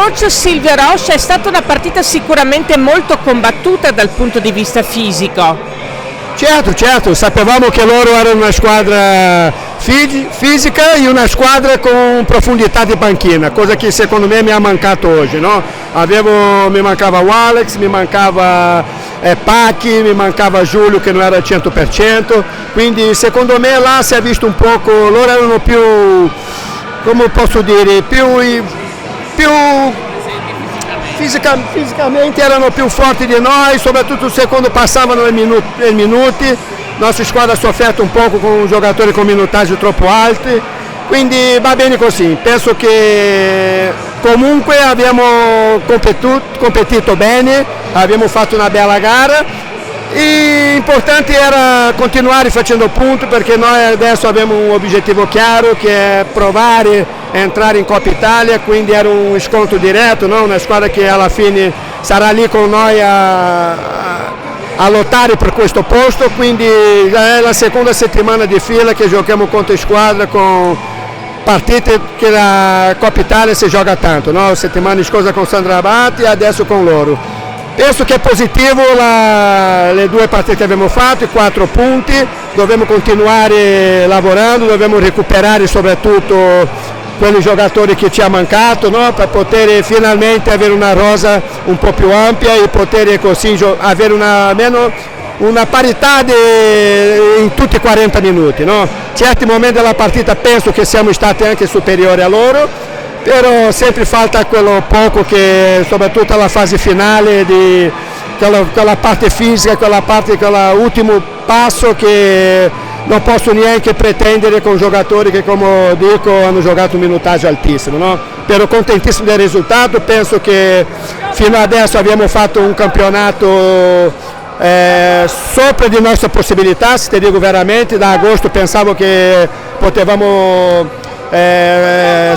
Coach Silvio Rocha, è stata una partita sicuramente molto combattuta dal punto di vista fisico. Certo, sapevamo che loro erano una squadra fisica e una squadra con profondità di panchina, cosa che secondo me mi ha mancato oggi, no? Mi mancava Alex, mi mancava Pacchi, mi mancava Giulio che non era al 100%, quindi secondo me là si è visto un poco, loro erano più, come posso dire, più fisicamente erano più forti di noi, soprattutto quando passavano i minuti, la nostra squadra ha sofferto un poco con giocatori con minutaggi troppo alti, quindi va bene così, penso che comunque abbiamo competito bene, abbiamo fatto una bella gara. L'importante era continuare facendo punti perché noi adesso abbiamo un obiettivo chiaro che è provare a entrare in Coppa Italia, quindi era un scontro diretto, no? Una squadra che alla fine sarà lì con noi a lottare per questo posto, quindi è la seconda settimana di fila che giochiamo contro squadre con partite che la Coppa Italia si gioca tanto, no? Settimana scorsa con Sandra Abate e adesso con loro. Penso che è positivo le due partite che abbiamo fatto, i 4 punti, dobbiamo continuare lavorando, dobbiamo recuperare soprattutto quei giocatori che ci ha mancato, no? Per poter finalmente avere una rosa un po' più ampia e poter così avere almeno una parità in tutti i 40 minuti. No? Certi momenti della partita penso che siamo stati anche superiori a loro, però sempre falta quello poco che soprattutto alla fase finale di quella parte fisica, quell'ultimo passo che non posso neanche pretendere con giocatori che, come dico, hanno giocato un minutaggio altissimo, no? Però contentissimo del risultato, penso che fino adesso abbiamo fatto un campionato sopra di nostre possibilità, se ti dico veramente, da agosto pensavo che potevamo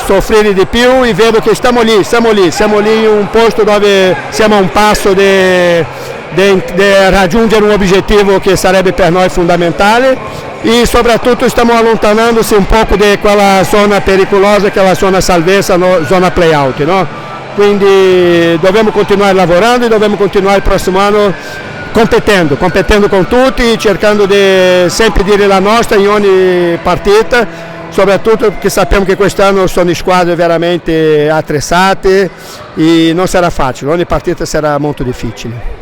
soffrire di più e vedo che siamo lì in un posto dove siamo a un passo di raggiungere un obiettivo che sarebbe per noi fondamentale e soprattutto stiamo allontanandosi un po' di quella zona pericolosa che è la zona salvezza, no? Zona play-out, no? Quindi dobbiamo continuare lavorando e dobbiamo continuare il prossimo anno competendo con tutti, cercando di sempre dire la nostra in ogni partita, soprattutto perché sappiamo che quest'anno sono squadre veramente attrezzate e non sarà facile, ogni partita sarà molto difficile.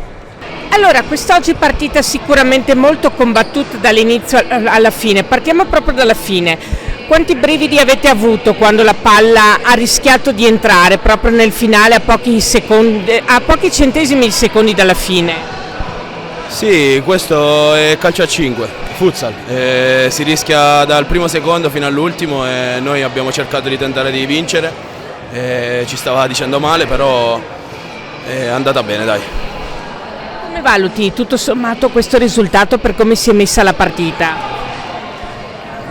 Allora, quest'oggi partita sicuramente molto combattuta dall'inizio alla fine, partiamo proprio dalla fine. Quanti brividi avete avuto quando la palla ha rischiato di entrare proprio nel finale a pochi centesimi di secondi dalla fine? Sì, questo è calcio a 5, futsal, si rischia dal primo secondo fino all'ultimo e noi abbiamo cercato di tentare di vincere, ci stava dicendo male però è andata bene, dai. Come valuti tutto sommato questo risultato per come si è messa la partita?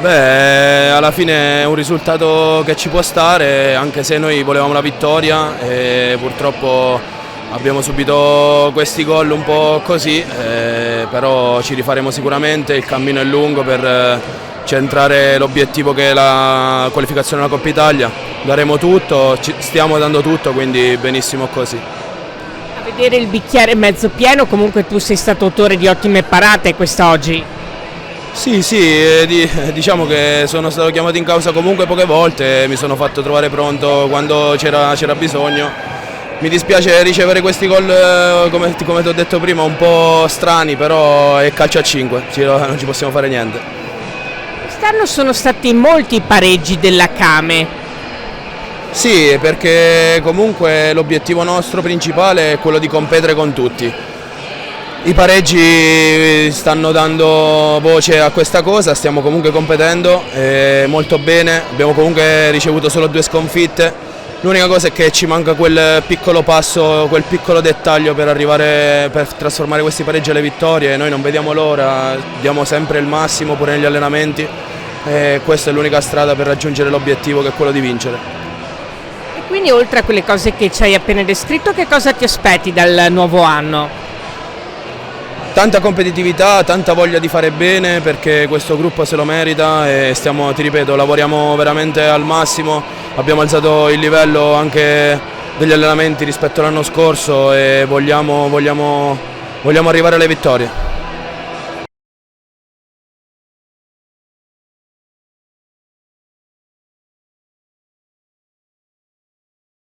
Beh, alla fine è un risultato che ci può stare, anche se noi volevamo la vittoria e purtroppo abbiamo subito questi gol un po' così, però ci rifaremo sicuramente, il cammino è lungo per centrare l'obiettivo che è la qualificazione alla Coppa Italia, daremo tutto, stiamo dando tutto, quindi benissimo così. A vedere il bicchiere mezzo pieno, comunque tu sei stato autore di ottime parate quest'oggi. Sì, diciamo che sono stato chiamato in causa comunque poche volte, mi sono fatto trovare pronto quando c'era bisogno. Mi dispiace ricevere questi gol, come ti ho detto prima, un po' strani, però è calcio a 5, non ci possiamo fare niente. Quest'anno sono stati molti pareggi della Came. Sì, perché comunque l'obiettivo nostro principale è quello di competere con tutti. I pareggi stanno dando voce a questa cosa, stiamo comunque competendo molto bene, abbiamo comunque ricevuto solo 2 sconfitte. L'unica cosa è che ci manca quel piccolo passo, quel piccolo dettaglio per trasformare questi pareggi alle vittorie. Noi non vediamo l'ora, diamo sempre il massimo pure negli allenamenti e questa è l'unica strada per raggiungere l'obiettivo che è quello di vincere. E quindi oltre a quelle cose che ci hai appena descritto, che cosa ti aspetti dal nuovo anno? Tanta competitività, tanta voglia di fare bene perché questo gruppo se lo merita e ti ripeto, lavoriamo veramente al massimo, abbiamo alzato il livello anche degli allenamenti rispetto all'anno scorso e vogliamo arrivare alle vittorie.